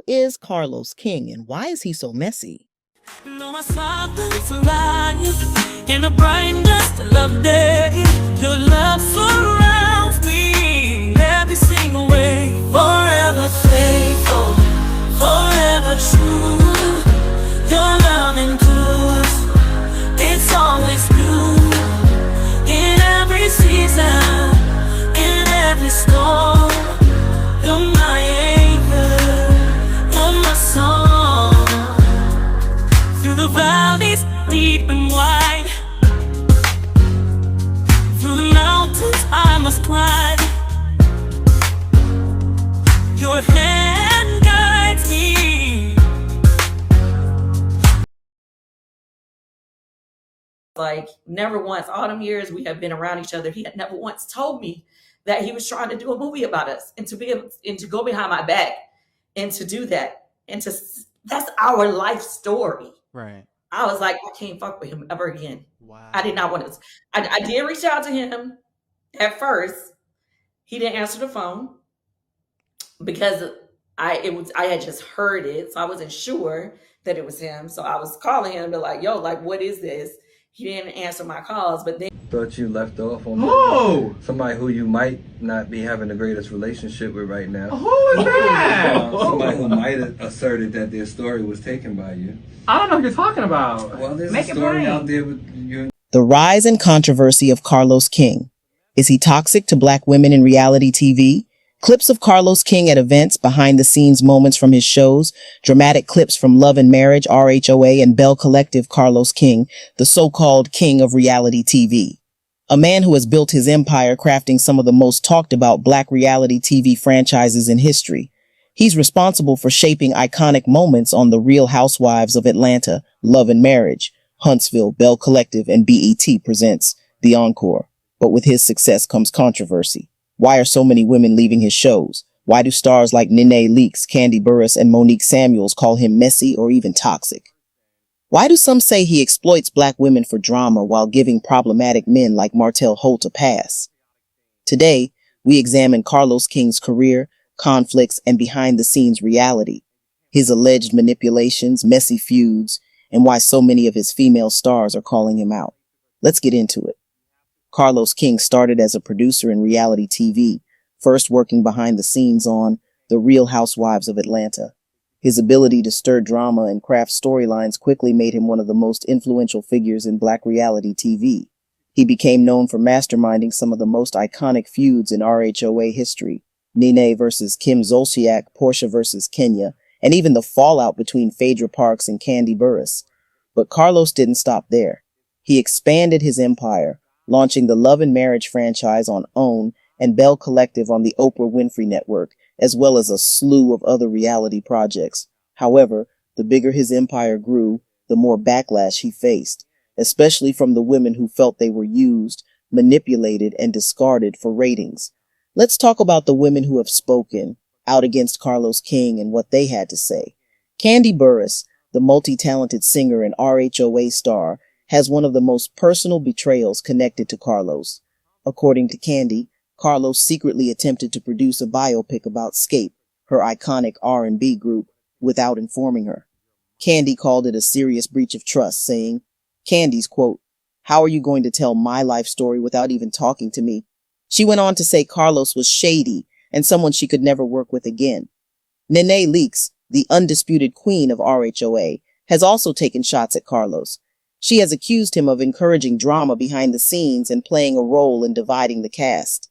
is Carlos King and why is he so messy? No, I saw the life in the brightness of day. Your love surrounds me every single way. Forever faithful, forever true. Your love endures, it's always new. In every season, in every storm, you're my anchor, you're my song. Through the valleys deep and wide, through the mountains I must climb. Your hand guides me. Like, never once, all them years we have been around each other, he had never once told me that he was trying to do a movie about us, and to be able and to go behind my back and to do that, and to that's our life story. Right. I was like, I can't fuck with him ever again. Wow. I did not want to. I did reach out to him at first. He didn't answer the phone because I had just heard it, so I wasn't sure that it was him. So I was calling him and be like, yo, like, what is this? He didn't answer my calls, but then Thought you left off on somebody who you might not be having the greatest relationship with right now. Who is that? Somebody who might have asserted that their story was taken by you. I don't know what you're talking about. Well, there's Make a it story plain. out there with you. The rise and controversy of Carlos King. Is he toxic to black women in reality TV? Clips of Carlos King at events, behind-the-scenes moments from his shows, dramatic clips from Love and Marriage, RHOA, and Bell Collective. Carlos King, the so-called king of reality TV. A man who has built his empire crafting some of the most talked-about black reality TV franchises in history. He's responsible for shaping iconic moments on The Real Housewives of Atlanta, Love and Marriage, Huntsville, Bell Collective, and BET presents The Encore. But with his success comes controversy. Why are so many women leaving his shows? Why do stars like Nene Leakes, Kandi Burruss, and Monique Samuels call him messy or even toxic? Why do some say he exploits black women for drama while giving problematic men like Martell Holt a pass? Today, we examine Carlos King's career, conflicts, and behind-the-scenes reality, his alleged manipulations, messy feuds, and why so many of his female stars are calling him out. Let's get into it. Carlos King started as a producer in reality TV, first working behind the scenes on The Real Housewives of Atlanta. His ability to stir drama and craft storylines quickly made him one of the most influential figures in black reality TV. He became known for masterminding some of the most iconic feuds in RHOA history, Nene versus Kim Zolciak, Portia versus Kenya, and even the fallout between Phaedra Parks and Kandi Burruss. But Carlos didn't stop there. He expanded his empire, launching the Love and Marriage franchise on OWN and Bell Collective on the Oprah Winfrey Network, as well as a slew of other reality projects. However, the bigger his empire grew, the more backlash he faced, especially from the women who felt they were used, manipulated, and discarded for ratings. Let's talk about the women who have spoken out against Carlos King and what they had to say. Kandi Burruss, the multi-talented singer and RHOA star, has one of the most personal betrayals connected to Carlos. According to Kandi, Carlos secretly attempted to produce a biopic about Scape, her iconic R&B group, without informing her. Kandi called it a serious breach of trust, saying, Kandi's quote, "How are you going to tell my life story without even talking to me?" She went on to say Carlos was shady and someone she could never work with again. Nene Leakes, the undisputed queen of RHOA, has also taken shots at Carlos. She has accused him of encouraging drama behind the scenes and playing a role in dividing the cast.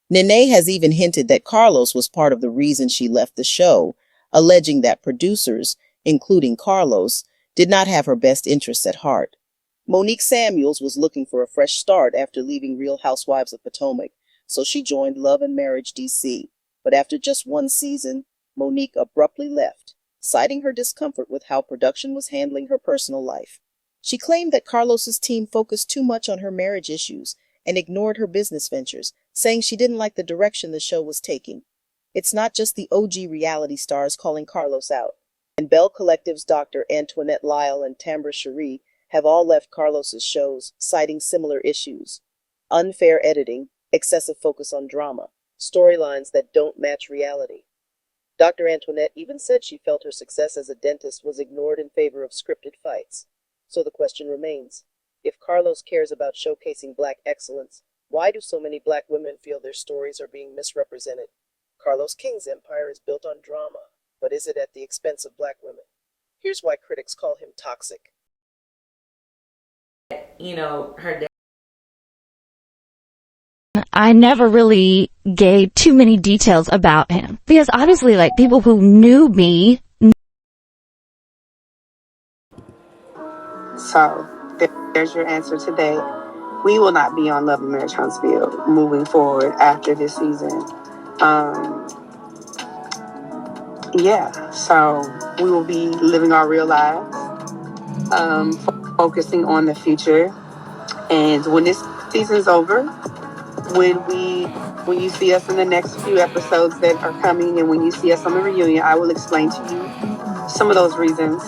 Nene has even hinted that Carlos was part of the reason she left the show, alleging that producers, including Carlos, did not have her best interests at heart. Monique Samuels was looking for a fresh start after leaving Real Housewives of Potomac, so she joined Love and Marriage DC. But after just one season, Monique abruptly left, citing her discomfort with how production was handling her personal life. She claimed that Carlos's team focused too much on her marriage issues and ignored her business ventures, saying she didn't like the direction the show was taking. It's not just the OG reality stars calling Carlos out. And Bell Collective's Dr. Antoinette Lyle and Tambra Cherie have all left Carlos's shows, citing similar issues. Unfair editing, excessive focus on drama, storylines that don't match reality. Dr. Antoinette even said she felt her success as a dentist was ignored in favor of scripted fights. So the question remains, if Carlos cares about showcasing Black excellence, why do so many Black women feel their stories are being misrepresented? Carlos King's empire is built on drama, but is it at the expense of Black women? Here's why critics call him toxic. Her dad. I never really gave too many details about him because obviously, like, people who knew me. So there's your answer today. We will not be on Love and Marriage Huntsville moving forward after this season. So we will be living our real lives, focusing on the future. And when this season's over, when you see us in the next few episodes that are coming, and when you see us on the reunion, I will explain to you some of those reasons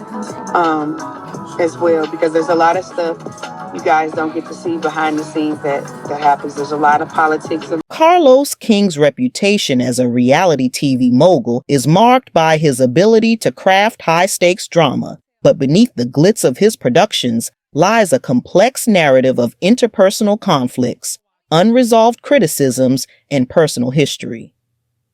as well, because there's a lot of stuff you guys don't get to see behind the scenes that happens. There's a lot of politics. Carlos King's reputation as a reality TV mogul is marked by his ability to craft high-stakes drama, but beneath the glitz of his productions lies a complex narrative of interpersonal conflicts, unresolved criticisms, and personal history.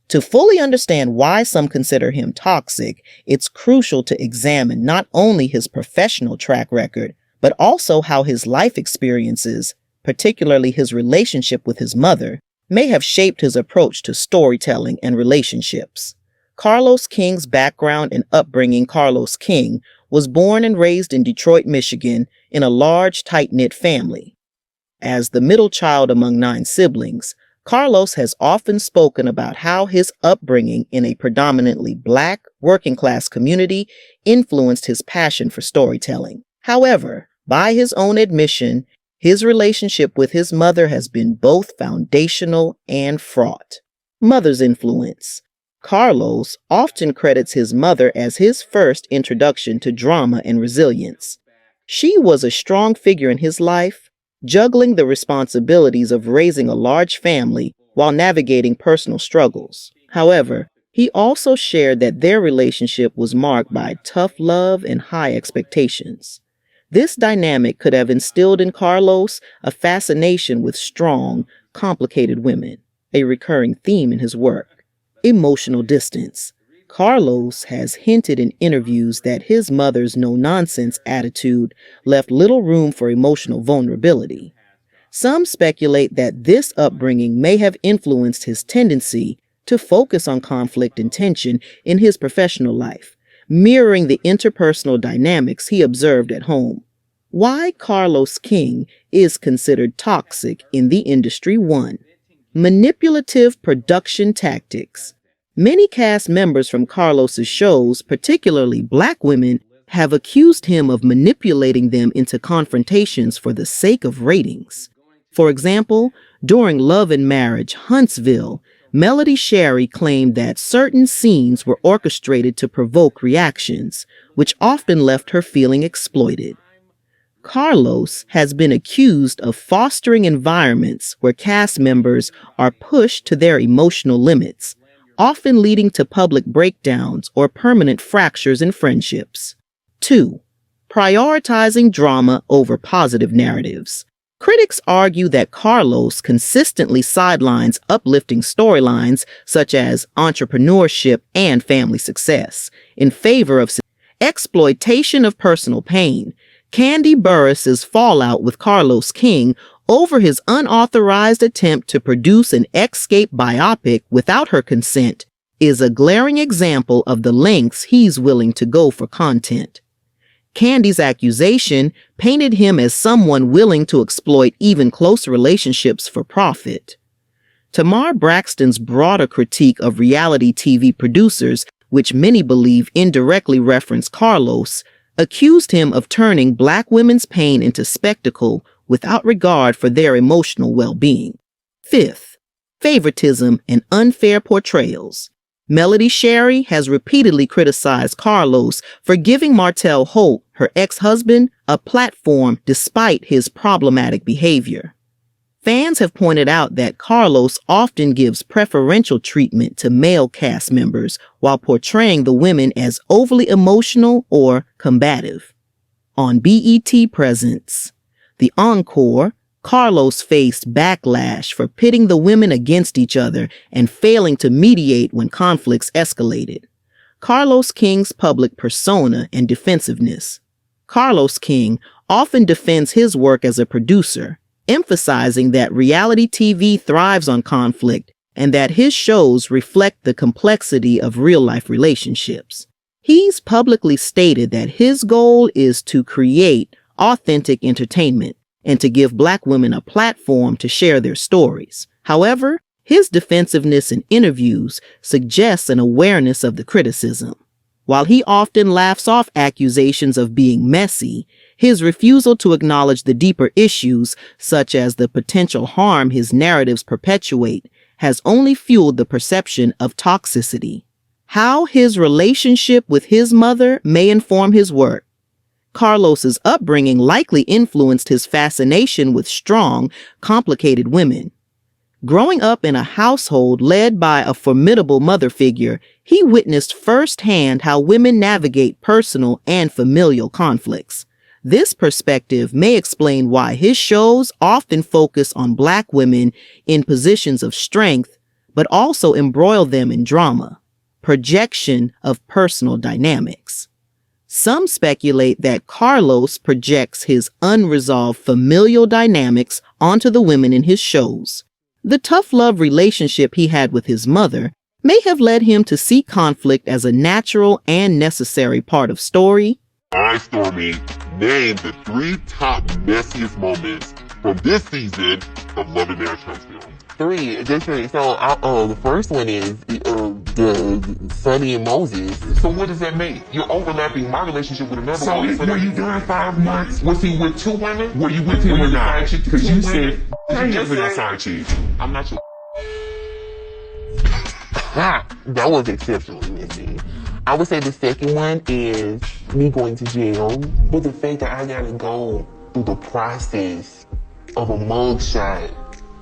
To fully understand why some consider him toxic, it's crucial to examine not only his professional track record, but also how his life experiences, particularly his relationship with his mother, may have shaped his approach to storytelling and relationships. Carlos King's background and upbringing. Carlos King was born and raised in Detroit, Michigan, in a large, tight-knit family. As the middle child among 9 siblings, Carlos has often spoken about how his upbringing in a predominantly Black, working-class community influenced his passion for storytelling. However, by his own admission, his relationship with his mother has been both foundational and fraught. Mother's influence. Carlos often credits his mother as his first introduction to drama and resilience. She was a strong figure in his life, juggling the responsibilities of raising a large family while navigating personal struggles. However, he also shared that their relationship was marked by tough love and high expectations. This dynamic could have instilled in Carlos a fascination with strong, complicated women, a recurring theme in his work. Emotional distance. Carlos has hinted in interviews that his mother's no-nonsense attitude left little room for emotional vulnerability. Some speculate that this upbringing may have influenced his tendency to focus on conflict and tension in his professional life, mirroring the interpersonal dynamics he observed at home. Why Carlos King is considered toxic in the industry. 1. Manipulative production tactics. Many cast members from Carlos's shows, particularly Black women, have accused him of manipulating them into confrontations for the sake of ratings. For example, during Love and Marriage Huntsville, Melody Sherry claimed that certain scenes were orchestrated to provoke reactions, which often left her feeling exploited. Carlos has been accused of fostering environments where cast members are pushed to their emotional limits, often leading to public breakdowns or permanent fractures in friendships. 2. Prioritizing drama over positive narratives. Critics argue that Carlos consistently sidelines uplifting storylines such as entrepreneurship and family success in favor of exploitation of personal pain. Kandi Burruss's fallout with Carlos King over his unauthorized attempt to produce an Escape biopic without her consent is a glaring example of the lengths he's willing to go for content. Kandi's accusation painted him as someone willing to exploit even close relationships for profit. Tamar Braxton's broader critique of reality TV producers, which many believe indirectly reference Carlos, accused him of turning Black women's pain into spectacle without regard for their emotional well-being. 5th, favoritism and unfair portrayals. Melody Sherry has repeatedly criticized Carlos for giving Martell Holt, her ex-husband, a platform despite his problematic behavior. Fans have pointed out that Carlos often gives preferential treatment to male cast members while portraying the women as overly emotional or combative. On BET Presents, The Encore, Carlos faced backlash for pitting the women against each other and failing to mediate when conflicts escalated. Carlos King's public persona and defensiveness. Carlos King often defends his work as a producer, emphasizing that reality TV thrives on conflict and that his shows reflect the complexity of real-life relationships. He's publicly stated that his goal is to create authentic entertainment and to give Black women a platform to share their stories. However, his defensiveness in interviews suggests an awareness of the criticism. While he often laughs off accusations of being messy, his refusal to acknowledge the deeper issues, such as the potential harm his narratives perpetuate, has only fueled the perception of toxicity. How his relationship with his mother may inform his work. Carlos's upbringing likely influenced his fascination with strong, complicated women. Growing up in a household led by a formidable mother figure, he witnessed firsthand how women navigate personal and familial conflicts. This perspective may explain why his shows often focus on Black women in positions of strength, but also embroil them in drama, projection of personal dynamics. Some speculate that Carlos projects his unresolved familial dynamics onto the women in his shows. The tough love relationship he had with his mother may have led him to see conflict as a natural and necessary part of story. I, Stormy, named the 3 top messiest moments from this season of Love and Marriage Huntsville. 3, different. So, the first one is the Sonny and Moses. So what does that mean? You're overlapping my relationship with another So woman. were you during 5 months? Was he with 2 women? Were you with him or not? Because you said you just for said that side chick. I'm not your. That was exceptionally messy. I would say the second one is me going to jail. But the fact that I gotta go through the process of a mugshot,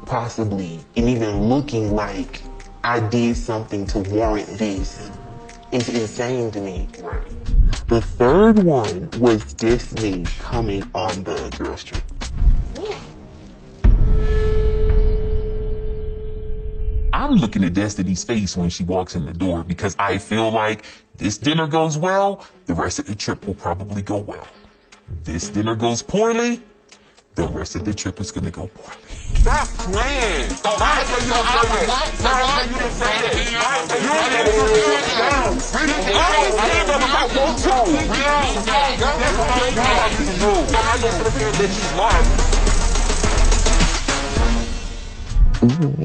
possibly, and even looking like I did something to warrant this, is insane to me. The third one was Destiny coming on the girls trip. I'm looking at Destiny's face when she walks in the door because I feel like this dinner goes well, the rest of the trip will probably go well. This dinner goes poorly, the rest of the trip is gonna go poorly. Stop playing! Why are you saying that? Why are you saying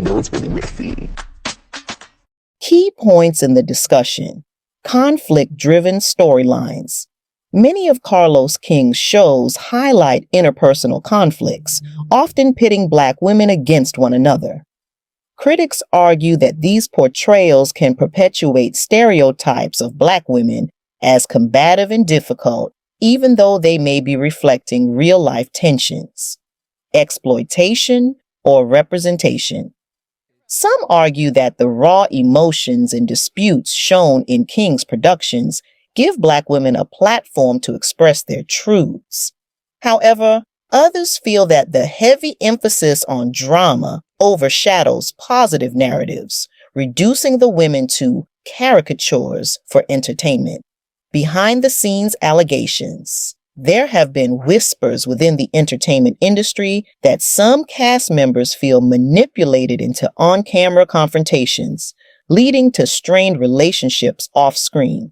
that was really messy. Key points in the discussion. Conflict-driven storylines. Many of Carlos King's shows highlight interpersonal conflicts, often pitting Black women against one another. Critics argue that these portrayals can perpetuate stereotypes of Black women as combative and difficult, even though they may be reflecting real-life tensions. Exploitation or representation. Some argue that the raw emotions and disputes shown in King's productions give Black women a platform to express their truths. However, others feel that the heavy emphasis on drama overshadows positive narratives, reducing the women to caricatures for entertainment. Behind-the-scenes allegations. There have been whispers within the entertainment industry that some cast members feel manipulated into on-camera confrontations, leading to strained relationships off-screen.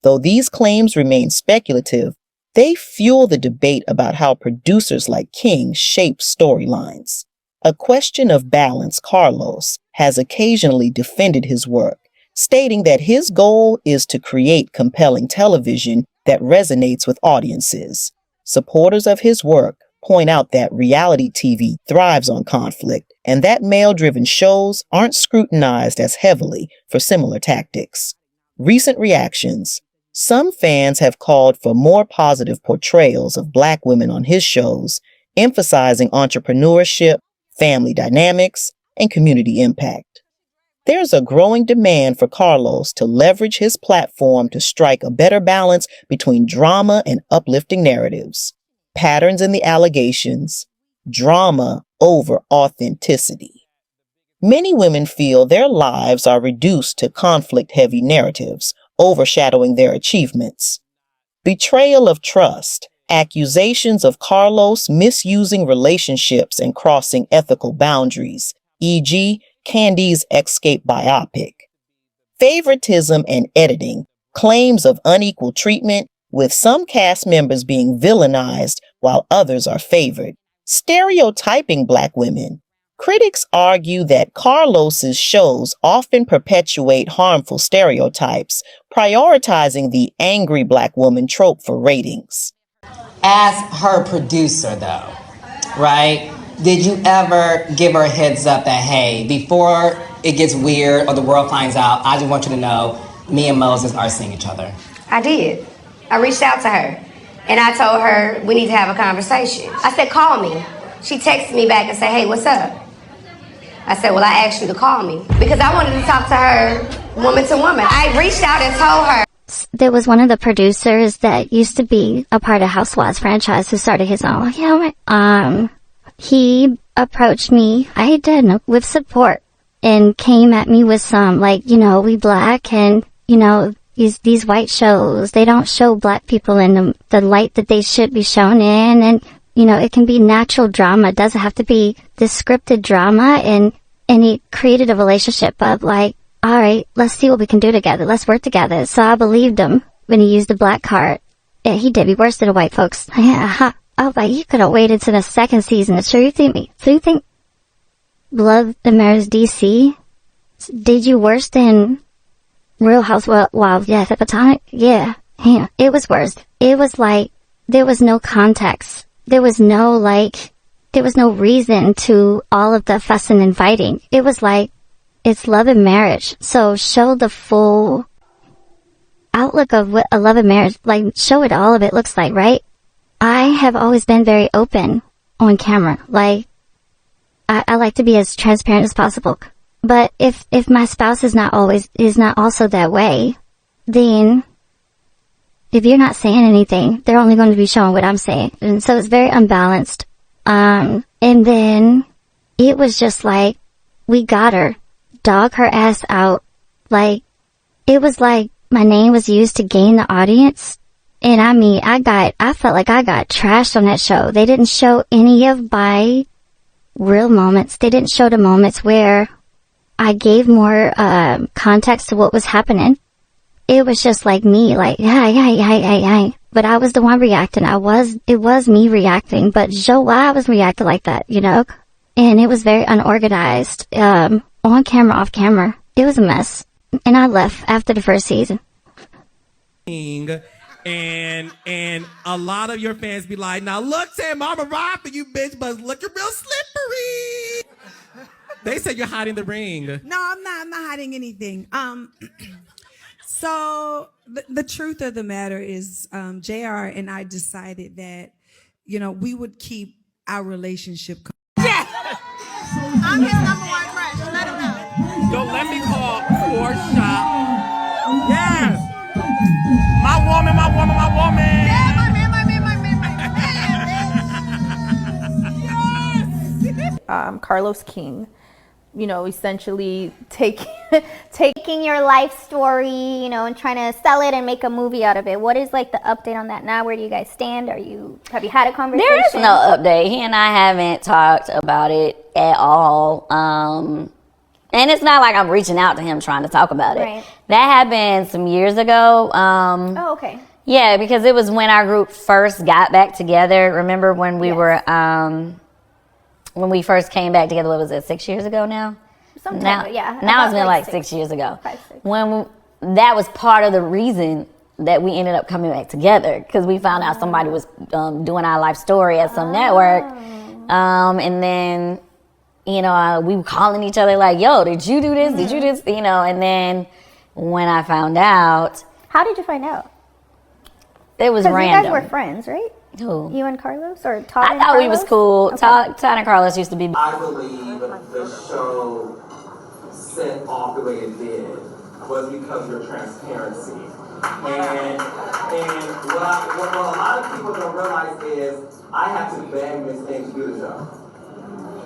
Though these claims remain speculative, they fuel the debate about how producers like King shape storylines. A question of balance, Carlos has occasionally defended his work, stating that his goal is to create compelling television that resonates with audiences. Supporters of his work point out that reality TV thrives on conflict and that male-driven shows aren't scrutinized as heavily for similar tactics. Recent reactions. Some fans have called for more positive portrayals of Black women on his shows, emphasizing entrepreneurship, family dynamics, and community impact. There's a growing demand for Carlos to leverage his platform to strike a better balance between drama and uplifting narratives, patterns in the allegations, drama over authenticity. Many women feel their lives are reduced to conflict-heavy narratives, overshadowing their achievements. Betrayal of trust, accusations of Carlos misusing relationships and crossing ethical boundaries, e.g., Candy's Escape biopic. Favoritism and editing, claims of unequal treatment, with some cast members being villainized while others are favored. Stereotyping Black women. Critics argue that Carlos's shows often perpetuate harmful stereotypes, prioritizing the angry Black woman trope for ratings. As her producer, though, right? Did you ever give her a heads up that, hey, before it gets weird or the world finds out, I just want you to know me and Moses are seeing each other? I did. I reached out to her and I told her we need to have a conversation. I said, call me. She texted me back and said, hey, what's up? I said, well, I asked you to call me because I wanted to talk to her woman to woman. I reached out and told her. There was one of the producers that used to be a part of Housewives franchise who started his own. He approached me, I did, with support and came at me with some, like, we Black and, these white shows, they don't show Black people in the light that they should be shown in. And, it can be natural drama. It doesn't have to be this scripted drama. And he created a relationship of like, all right, let's see what we can do together. Let's work together. So I believed him when he used the Black card. Yeah, he did be worse than the white folks. Yeah, I was like, you could have waited to the second season. So you think Blood and Marriage DC did you worse than Real Housewives? Well, yes, at the time, yeah, it was worse. It was like, there was no context. There was no reason to all of the fussing and fighting. It was like, it's love and marriage. So show the full outlook of what a love and marriage, like show it all of it looks like, right? I have always been very open on camera. Like, I like to be as transparent as possible. But if my spouse is not also that way, then if you're not saying anything, they're only going to be showing what I'm saying. And so it's very unbalanced. And then it was just like, we got her, dog her ass out. Like, it was like my name was used to gain the audience. And I mean, I felt like I got trashed on that show. They didn't show any of my real moments. They didn't show the moments where I gave more context to what was happening. It was just like me, like, hey. But I was the one reacting. It was me reacting, but why I was reacting like that, And it was very unorganized, on camera, off camera. It was a mess. And I left after the first season. And a lot of your fans be like, now look, Tim, I'm a ride for you, bitch, but looking real slippery. They say you're hiding the ring. No, I'm not. I'm not hiding anything. So the truth of the matter is, JR and I decided that, we would keep our relationship. Yeah. I'm his number one crush. Let him know. Don't let me call Portia. Yes. My woman. Yeah, my man. Yes. Carlos King, essentially taking your life story, and trying to sell it and make a movie out of it. What is like the update on that now? Where do you guys stand? Have you had a conversation? There is no update. He and I haven't talked about it at all. And it's not like I'm reaching out to him trying to talk about it. Right. That happened some years ago. Oh, okay. Yeah, because it was when our group first got back together. Remember when we were, when we first came back together, what was it, 6 years ago now? Now it's been like 6 years ago. 5, 6. When that was part of the reason that we ended up coming back together, because we found out somebody was doing our life story at some network. And then, we were calling each other like, yo, did you do this? Did you do this? And then when I found out. How did you find out? It was random. You guys were friends, right? Who? You and Carlos, or Todd I and thought Carlos? we was cool. Okay. Todd and Carlos used to be. I believe the show set off the way it did was because of your transparency. And what a lot of people don't realize is I had to beg Miss Thing to do the show.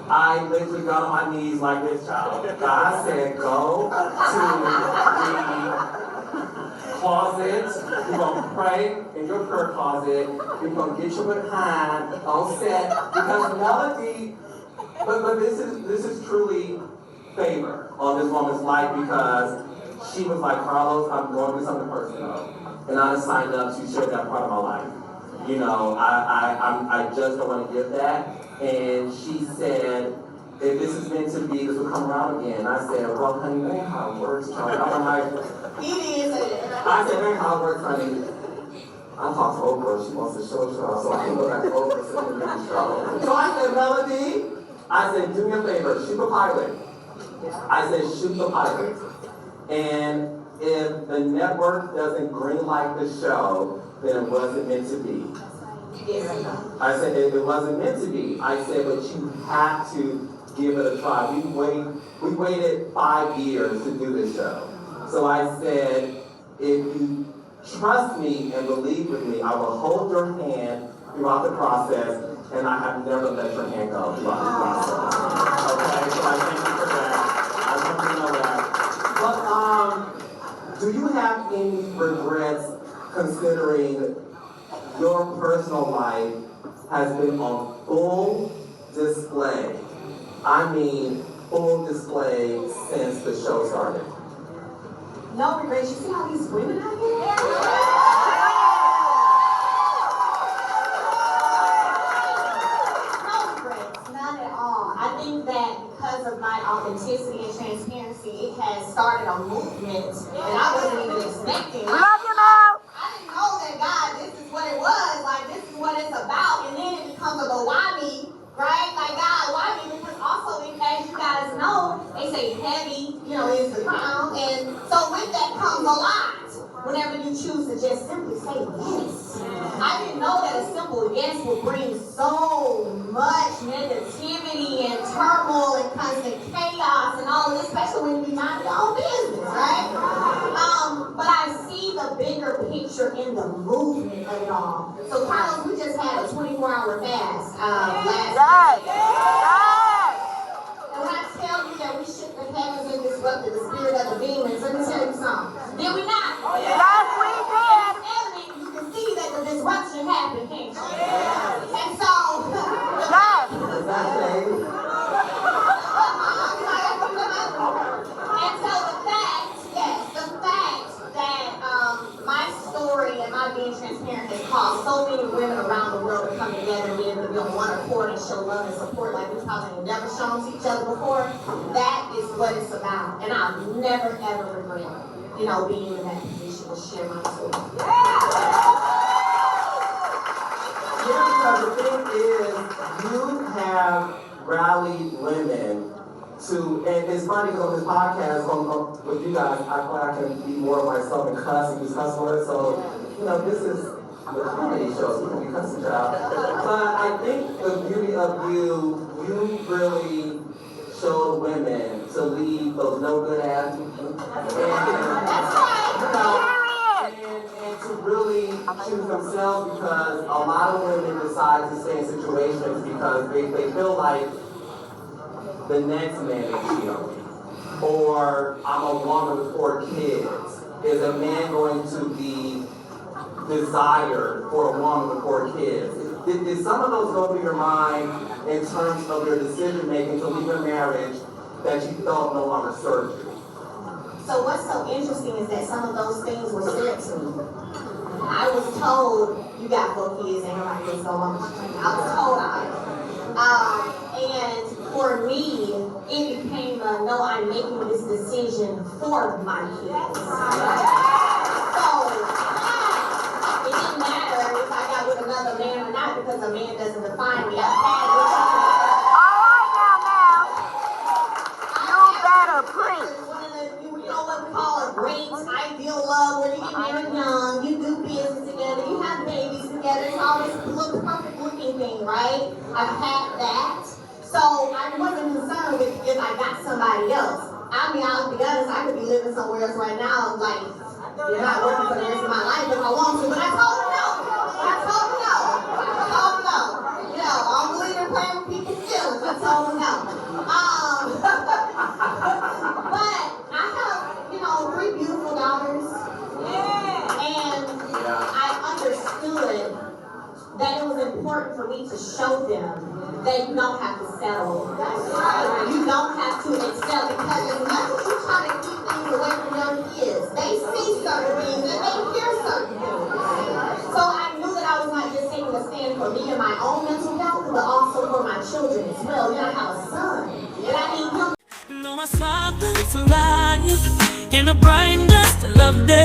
I literally got on my knees like this child. God said, go to the closet. You're going to pray in your prayer closet. You're going to get your behind on set. Because Melody, but this is truly favor on this woman's life because she was like, Carlos, I'm going to do something personal. And I signed up to share that part of my life. You know, I just don't want to give that. And she said, if this is meant to be, this will come around again. I said, well, honey, that ain't how it works, Charlie. I'm like, I said, that ain't how it works, honey. I talked to Oprah, she wants to show y'all, so I can go back to Oprah so we can make a show. So I said, Melody, I said, do me a favor, shoot the pilot. I said, shoot the pilot. And if the network doesn't greenlight the show, then it wasn't meant to be. I said, if it wasn't meant to be, I said, but you have to give it a try. We waited 5 years to do this show. So I said, if you trust me and believe with me, I will hold your hand throughout the process, and I have never let your hand go throughout the process. Okay, so I thank you for that. I want you to know that. But do you have any regrets considering your personal life has been on full display? I mean, full display since the show started. No regrets. You see all these women out here? No regrets, none at all. I think that because of my authenticity and transparency, it has started a movement that I wasn't even expecting. Love you, Mom! I didn't know that, God, this is what it was. Like, this is what it's about. And then it becomes a why me, right? Like, God, why me? Because also, as you guys know, they say heavy, is the crown. And so with that comes a lot. Whenever you choose to just simply say yes. I didn't know that a simple yes would bring so much negativity and turmoil and constant chaos and all of this, especially when you mind your own business, right? But I see the bigger picture in the movement of it all. So Carlos, we just had a 24-hour fast last night. And when I tell you that we shook the heavens and disrupted the spirit of the demons, let me tell you something. Did we not? Yes, we did. It's evident you can see that the disruption happened, can't you? And so, the fact that my story and my being transparent has caused so many women around the world to come together and be able to be on one accord and show love and support like we probably have never shown to each other before. That is what it's about. And I'll never ever regret, being in that position to share my story. Yeah, because the thing is, you have rallied women to, and it's funny because on this podcast, with you guys, I feel like I can be more of myself and cuss and use cuss words. So, this is the comedy show, so you can be cussing out. But I think the beauty of you really showed women to leave those no good ass and to really choose themselves, because a lot of women decide to stay in situations because they feel like the next man is cheating on me, or I'm a woman with 4 kids. Is a man going to be desired for a woman with 4 kids? Did some of those go through your mind in terms of your decision making to leave a marriage that you felt no longer served you? So what's so interesting is that some of those things were said to me. I was told, you got 4 kids, ain't nobody gonna go on the street. I was told and for me, it became no, I'm making this decision for my kids. So it didn't matter if I got with another man or not, because a man doesn't define me. I've had what we call a great ideal love, where you get married young, you do business together, you have babies together, it's all this look everything, right? I've had that. So I wasn't concerned with if I got somebody else. I mean, I'll be honest, I could be living somewhere else right now, like, not working for the rest of my life if I want to, but I told him no. I told him no. I told him no. You know, I don't believe in playing with people's feelings. I told him no. But I have, you know, 3 beautiful daughters. And I understood that it was important for me to show them that you don't have to settle. You don't have to excel, because as much as you try to keep things away from young kids, they see certain things and they hear certain things. So I knew that I was not just taking a stand for me and my own mental health, but also for my children as well. You know, I have a son, and I need him. Blow my socks alive in the bright dust of love day.